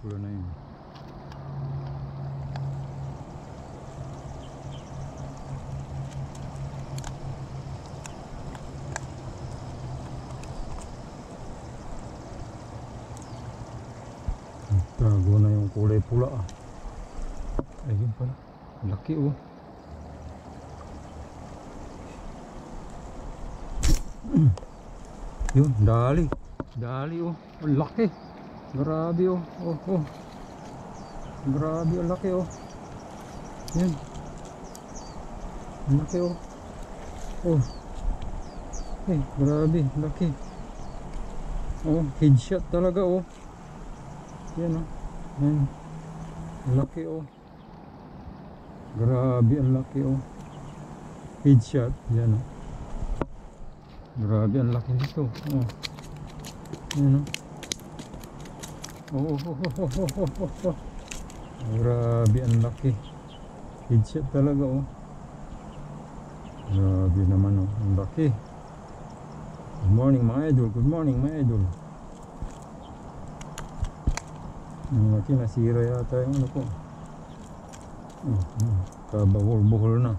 pula na yun. Tago na yung kulay pula ah. Ayun pala, laki oh. Yun, dali oh, ang laki. Grabe oh, grabe ang laki oh. Yan, ang laki oh. Grabe, laki. Headshot talaga oh. Yan oh, yan, laki oh. Grabe ang laki oh. Headshot, yan oh. Grabe ang laki dito oh. Yan oh. Grabe ang laki. Headshot talaga oh. Grabe naman oh, ang laki. Good morning mga idol, good morning mga idol. Ang laki, nasira yata yung ano ko. Kabahol-buhol na.